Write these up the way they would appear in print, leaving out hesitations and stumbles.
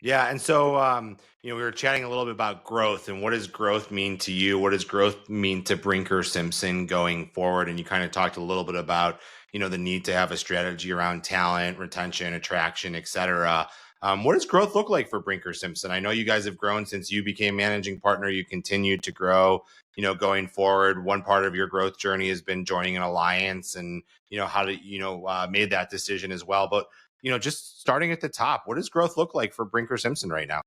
Yeah, and so we were chatting a little bit about growth and what does growth mean to you? What does growth mean to Brinker Simpson going forward? And you kind of talked a little bit about, the need to have a strategy around talent, retention, attraction, et cetera. What does growth look like for Brinker Simpson? I know you guys have grown since you became managing partner. You continued to grow, going forward. One part of your growth journey has been joining an alliance and, how to, made that decision as well. But just starting at the top, what does growth look like for Brinker Simpson right now?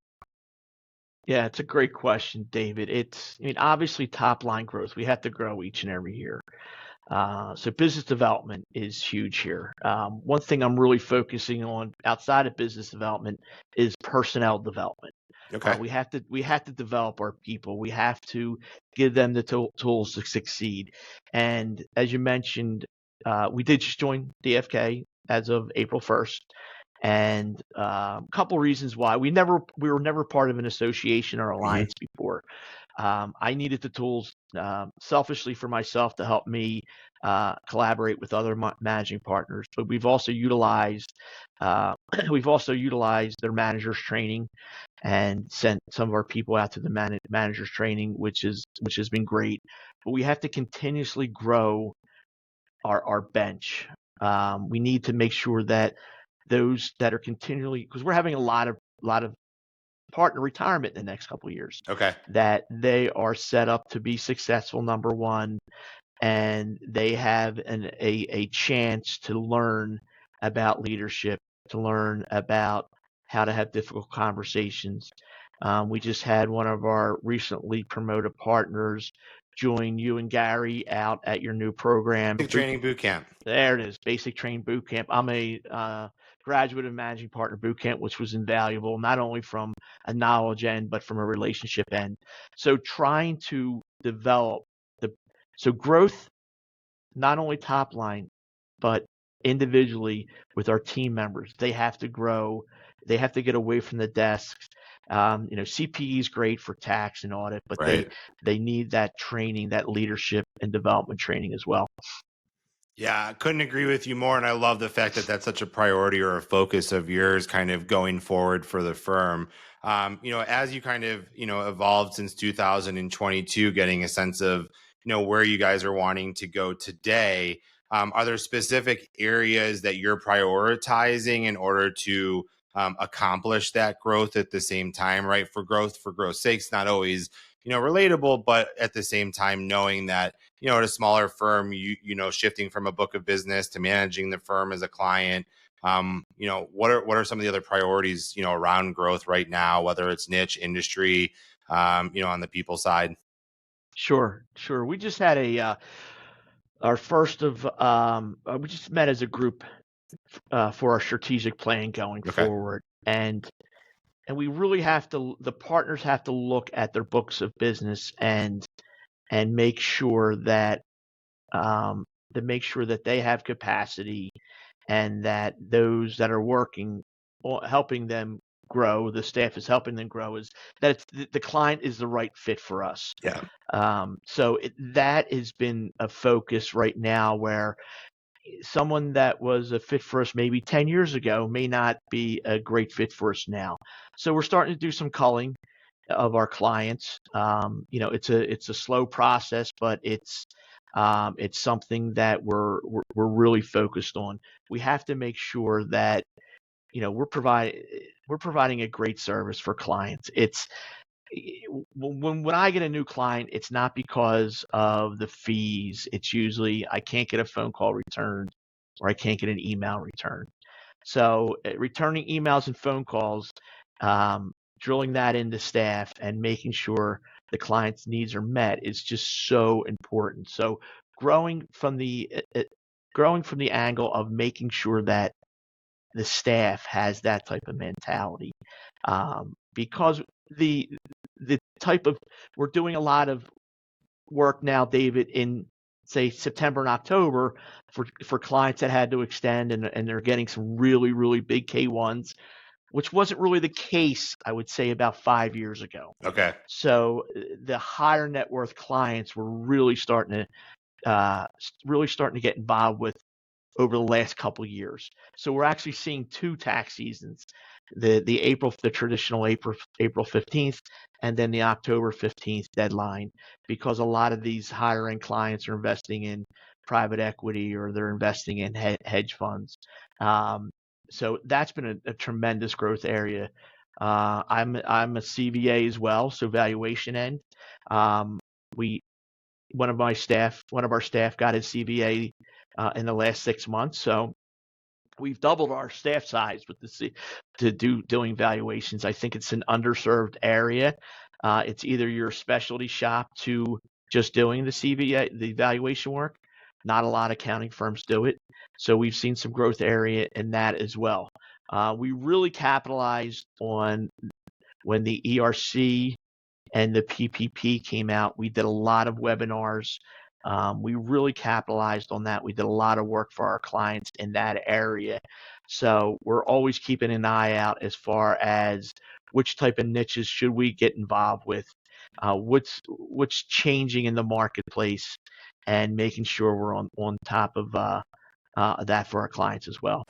Yeah, it's a great question, David. I mean, obviously, top line growth. We have to grow each and every year. So business development is huge here. One thing I'm really focusing on outside of business development is personnel development. Okay. We have to develop our people. We have to give them the tools to succeed. And as you mentioned, we did just join DFK as of April 1st. And a couple reasons why we were never part of an association or Hmm. alliance before. I needed the tools selfishly for myself to help me collaborate with other managing partners, but we've also utilized their managers training and sent some of our people out to the managers training, which has been great. But we have to continuously grow our bench. We need to make sure that those that are continually, because we're having a lot of partner retirement in the next couple of years, Okay. that they are set up to be successful, number one, and they have a chance to learn about leadership, to learn about how to have difficult conversations. We just had one of our recently promoted partners join you and Gary out at your new program. Big training boot camp. There it is, Basic Train Boot Camp. I'm a graduate of Managing Partner Boot Camp, which was invaluable, not only from a knowledge end, but from a relationship end. So trying to develop the growth, not only top line, but individually with our team members. They have to grow. They have to get away from the desks. CPE is great for tax and audit, but they Right. they need that training, that leadership and development training as well. Yeah, I couldn't agree with you more. And I love the fact that that's such a priority or a focus of yours kind of going forward for the firm. As you kind of, evolved since 2022, getting a sense of, where you guys are wanting to go today. Are there specific areas that you're prioritizing in order to accomplish that growth at the same time, right? For growth's sakes, not always, relatable, but at the same time, knowing that at a smaller firm, shifting from a book of business to managing the firm as a client. What are some of the other priorities, around growth right now, whether it's niche, industry, on the people side? Sure, sure. We just had a our first of we just met as a group for our strategic plan going Okay. forward, and we really have to the partners have to look at their books of business and make sure that um, they have capacity, and that those that are working or helping them grow, the staff is helping them grow, is that the client is the right fit for us. Yeah. That has been a focus right now, where someone that was a fit for us maybe 10 years ago may not be a great fit for us now. So we're starting to do some culling of our clients. It's a slow process, but it's something that we're really focused on. We have to make sure that we're providing a great service for clients. It's when I get a new client, it's not because of the fees. It's usually I can't get a phone call returned, or I can't get an email returned. So returning emails and phone calls, drilling that into staff and making sure the client's needs are met is just so important. So growing from the growing from the angle of making sure that the staff has that type of mentality, because the the type of we're doing a lot of work now, David, in say September and October for clients that had to extend, and they're getting some really big K1s, which wasn't really the case, I would say, about 5 years ago. Okay. So the higher net worth clients were really starting to get involved with over the last couple of years. So we're actually seeing two tax seasons the traditional April 15th, and then the October 15th deadline, because a lot of these higher end clients are investing in private equity or they're investing in hedge funds. So that's been a tremendous growth area. I'm a CVA as well, so valuation end. We one of our staff got his CVA in the last 6 months, so we've doubled our staff size with doing valuations. I think it's an underserved area. It's either you're a specialty shop to just doing the CVA, the valuation work. Not a lot of accounting firms do it, so we've seen some growth area in that as well. We really capitalized on when the ERC and the PPP came out. We did a lot of webinars. We really capitalized on that. We did a lot of work for our clients in that area. So we're always keeping an eye out as far as which type of niches should we get involved with, what's changing in the marketplace, and making sure we're on top of that for our clients as well.